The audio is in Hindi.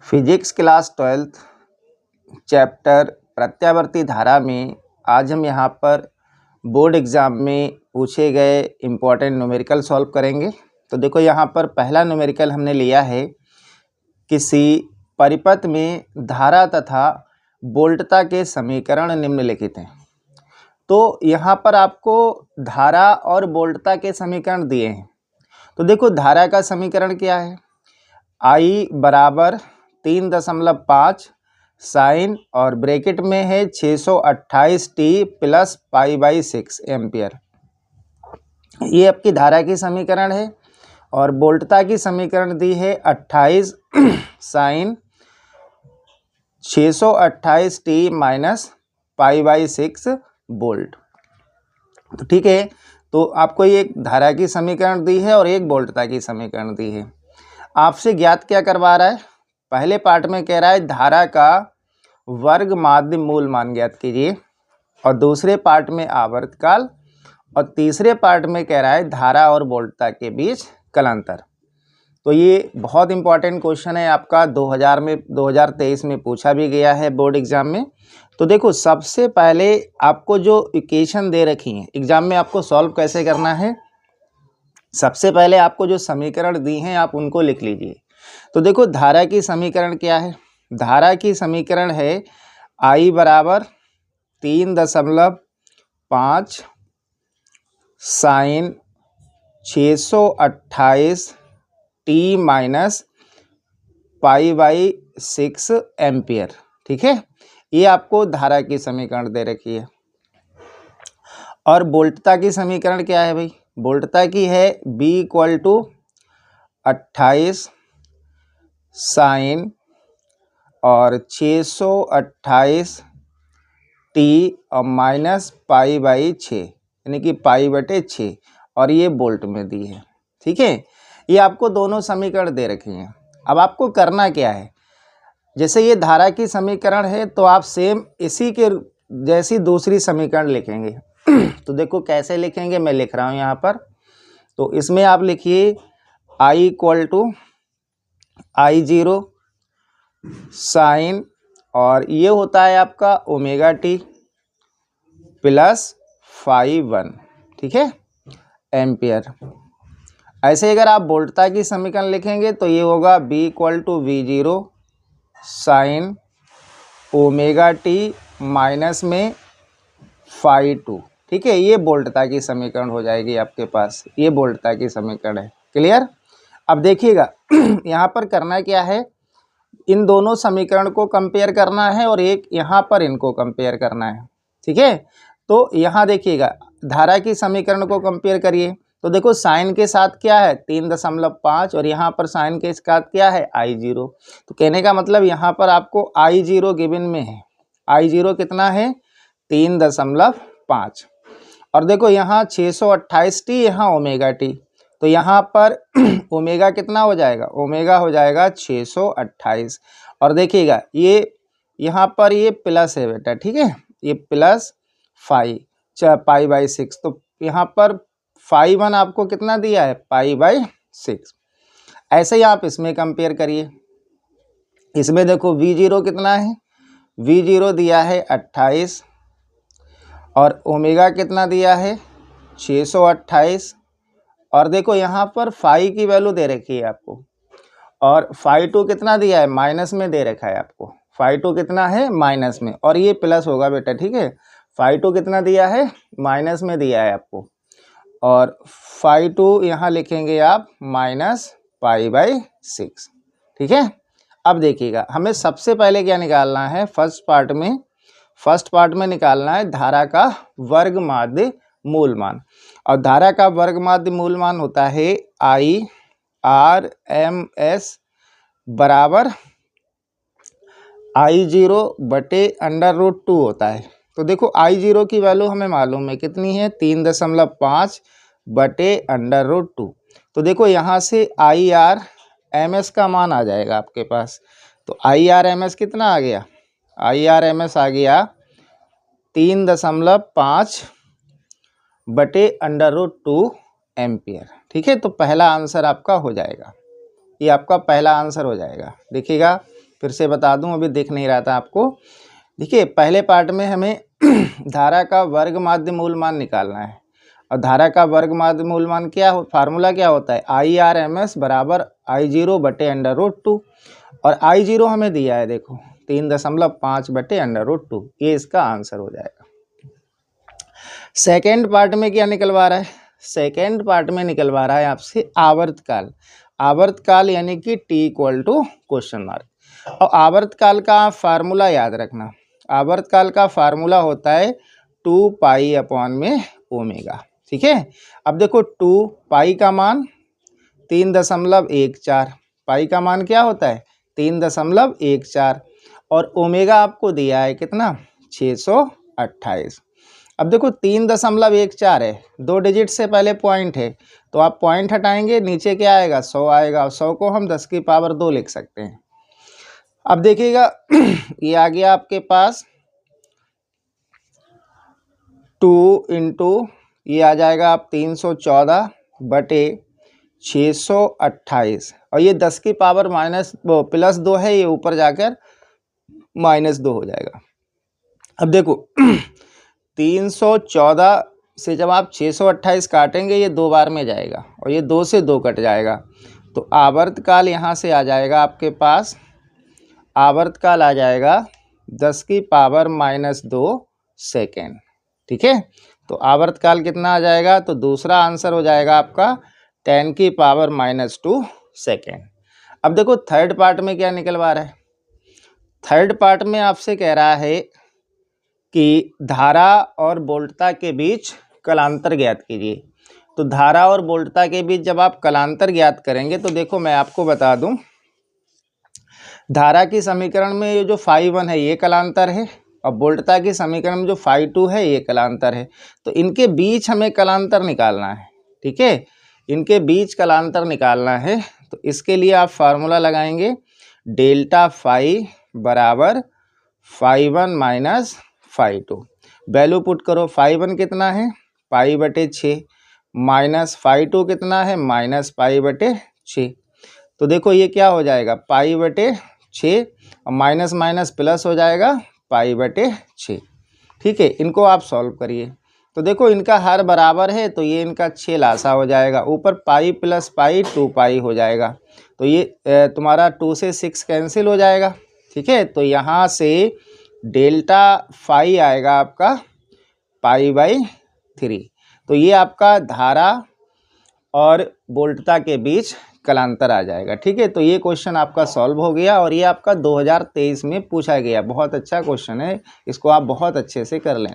फिजिक्स क्लास 12th चैप्टर प्रत्यावर्ती धारा में आज हम यहाँ पर बोर्ड एग्ज़ाम में पूछे गए इम्पॉर्टेंट न्यूमेरिकल सॉल्व करेंगे। तो देखो यहाँ पर पहला न्यूमेरिकल हमने लिया है, किसी परिपथ में धारा तथा वोल्टता के समीकरण निम्नलिखित हैं। तो यहाँ पर आपको धारा और वोल्टता के समीकरण दिए हैं। तो देखो धारा का समीकरण क्या है, I बराबर 3.5 साइन और ब्रैकेट में है 628t प्लस π/6 एम्पियर। ये आपकी धारा की समीकरण है। और वोल्टता की समीकरण दी है 28 साइन 628t माइनस π/6 वोल्ट। तो ठीक है, तो आपको ये एक धारा की समीकरण दी है और एक वोल्टता की समीकरण दी है। आपसे ज्ञात क्या करवा रहा है, पहले पार्ट में कह रहा है धारा का वर्ग माध्य मूल मान ज्ञात कीजिए, और दूसरे पार्ट में आवर्तकाल, और तीसरे पार्ट में कह रहा है धारा और वोल्टता के बीच कलांतर। तो ये बहुत इंपॉर्टेंट क्वेश्चन है, आपका 2023 में पूछा भी गया है बोर्ड एग्जाम में। तो देखो सबसे पहले आपको जो इक्वेशन दे रखी है एग्जाम में, आपको सॉल्व कैसे करना है, सबसे पहले आपको जो समीकरण दी हैं आप उनको लिख लीजिए। तो देखो धारा की समीकरण क्या है, धारा की समीकरण है I बराबर 3.5 साइन 628t माइनस π/6 एम्पियर। ठीक है, ये आपको धारा की समीकरण दे रखी है। और वोल्टता की समीकरण क्या है भाई, वोल्टता की है B = 28 साइन और 628t और माइनस π/6 यानी कि π/6, और ये वोल्ट में दी है। ठीक है, ये आपको दोनों समीकरण दे रखे हैं। अब आपको करना क्या है, जैसे ये धारा की समीकरण है तो आप सेम इसी के जैसी दूसरी समीकरण लिखेंगे। तो देखो कैसे लिखेंगे, मैं लिख रहा हूँ यहाँ पर। तो इसमें आप लिखिए I = I0 साइन, और ये होता है आपका ω/t प्लस φ1, ठीक है, एम्पियर। ऐसे अगर आप वोल्टता की समीकरण लिखेंगे तो ये होगा B = V0 sign ω/t minus में φ2। ठीक है, ये वोल्टता की समीकरण हो जाएगी आपके पास, ये वोल्टता की समीकरण है। क्लियर। अब देखिएगा यहाँ पर करना क्या है, इन दोनों समीकरण को कंपेयर करना है और एक यहाँ पर इनको कंपेयर करना है। ठीक है, तो यहाँ देखिएगा धारा की समीकरण को कंपेयर करिए। तो देखो साइन के साथ क्या है 3.5 और यहाँ पर साइन के साथ क्या है I0। तो कहने का मतलब यहाँ पर आपको I0 गिवन में है, I0 कितना है 3.5, और देखो यहाँ 628t, यहाँ ω/t, तो यहाँ पर ओमेगा कितना हो जाएगा, ओमेगा हो जाएगा 628। और देखिएगा ये यहाँ पर ये प्लस है बेटा, ठीक है, ये प्लस π/6, तो यहाँ पर φ1 आपको कितना दिया है π/6। ऐसे ही आप इसमें कंपेयर करिए। इसमें देखो V0 कितना है, V0 दिया है 28 और ओमेगा कितना दिया है 628, और देखो यहाँ पर फाई की वैल्यू दे रखी है आपको, और φ2 कितना दिया है माइनस में दे रखा है आपको, φ2 कितना है माइनस में, और ये प्लस होगा बेटा। ठीक है, φ2 कितना दिया है माइनस में दिया है आपको, और φ2 यहाँ लिखेंगे आप माइनस π/6। ठीक है, अब देखिएगा हमें सबसे पहले क्या निकालना है, फर्स्ट पार्ट में निकालना है धारा का वर्ग माध्य मूल मान। और धारा का वर्ग माध्य मूल मान होता है I/RMS बराबर I0/√2 होता है। तो देखो I0 की वैल्यू हमें मालूम है कितनी है 3.5/√2। तो देखो यहाँ से IRMS का मान आ जाएगा आपके पास। तो IRMS कितना आ गया, IRMS आ गया 3.5/√2 एम्पियर। ठीक है, तो पहला आंसर आपका हो जाएगा, ये आपका पहला आंसर हो जाएगा। देखिएगा फिर से बता दूं, अभी दिख नहीं रहा था आपको। देखिए पहले पार्ट में हमें धारा का वर्ग माध्य मूल मान निकालना है, और धारा का वर्ग माध्य मूल मान क्या हो, फार्मूला क्या होता है, IRMS बराबर I0/√2, और I0 हमें दिया है देखो 3.5/√2, ये इसका आंसर हो जाएगा। सेकेंड पार्ट में क्या निकलवा रहा है, सेकेंड पार्ट में निकलवा रहा है आपसे आवर्तकाल। आवर्तकाल यानी कि T = क्वेश्चन मार्क। और आवर्तकाल का फार्मूला याद रखना, आवर्तकाल का फार्मूला होता है 2π/ω। ठीक है। अब देखो 2π का मान 3.14, पाई का मान क्या होता है 3.14, और ओमेगा आपको दिया है कितना 628। अब देखो 3.14 है, 2 डिजिट से पहले पॉइंट है, तो आप पॉइंट हटाएंगे, नीचे क्या आएगा 100 आएगा, और 100 को हम 10⁻2 लिख सकते हैं। अब देखिएगा ये आ गया आपके पास 2 × ये आ जाएगा आप 314/628, और ये 10⁻−2 है, ये ऊपर जाकर -2 हो जाएगा। अब देखो 314 से जब आप 628 काटेंगे, ये 2 बार में जाएगा, और ये 2 से 2 कट जाएगा, तो आवर्तकाल यहाँ से आ जाएगा आपके पास, आवर्तकाल आ जाएगा 10⁻−2 सेकेंड। ठीक है, तो आवर्तकाल कितना आ जाएगा, तो दूसरा आंसर हो जाएगा आपका 10⁻−2 सेकेंड। अब देखो थर्ड पार्ट में क्या निकलवा रहा है, थर्ड पार्ट में आपसे कह रहा है कि धारा और वोल्टता के बीच कलांतर ज्ञात कीजिए। तो धारा और वोल्टता के बीच जब आप कलांतर ज्ञात करेंगे, तो देखो मैं आपको बता दूं, धारा की समीकरण में ये जो φ1 है ये कलांतर है, और वोल्टता की समीकरण में जो φ2 है ये कलांतर है। तो इनके बीच हमें कलांतर निकालना है। ठीक है, इनके बीच कलांतर निकालना है, तो इसके लिए आप फार्मूला लगाएंगे डेल्टा φ बराबर φ1 - φ2। वैल्यू पुट करो, φ1 कितना है π/6, माइनस φ2 कितना है -π/6। तो देखो ये क्या हो जाएगा π/6, और माइनस माइनस प्लस हो जाएगा π/6। ठीक है, इनको आप सॉल्व करिए, तो देखो इनका हर बराबर है, तो ये इनका 6 लासा हो जाएगा, ऊपर पाई प्लस पाई 2π हो जाएगा, तो ये तुम्हारा 2 से 6 कैंसिल हो जाएगा। ठीक है, तो यहाँ से डेल्टा φ आएगा आपका π/3। तो ये आपका धारा और वोल्टता के बीच कलांतर आ जाएगा। ठीक है, तो ये क्वेश्चन आपका सॉल्व हो गया, और ये आपका 2023 में पूछा गया, बहुत अच्छा क्वेश्चन है, इसको आप बहुत अच्छे से कर लें।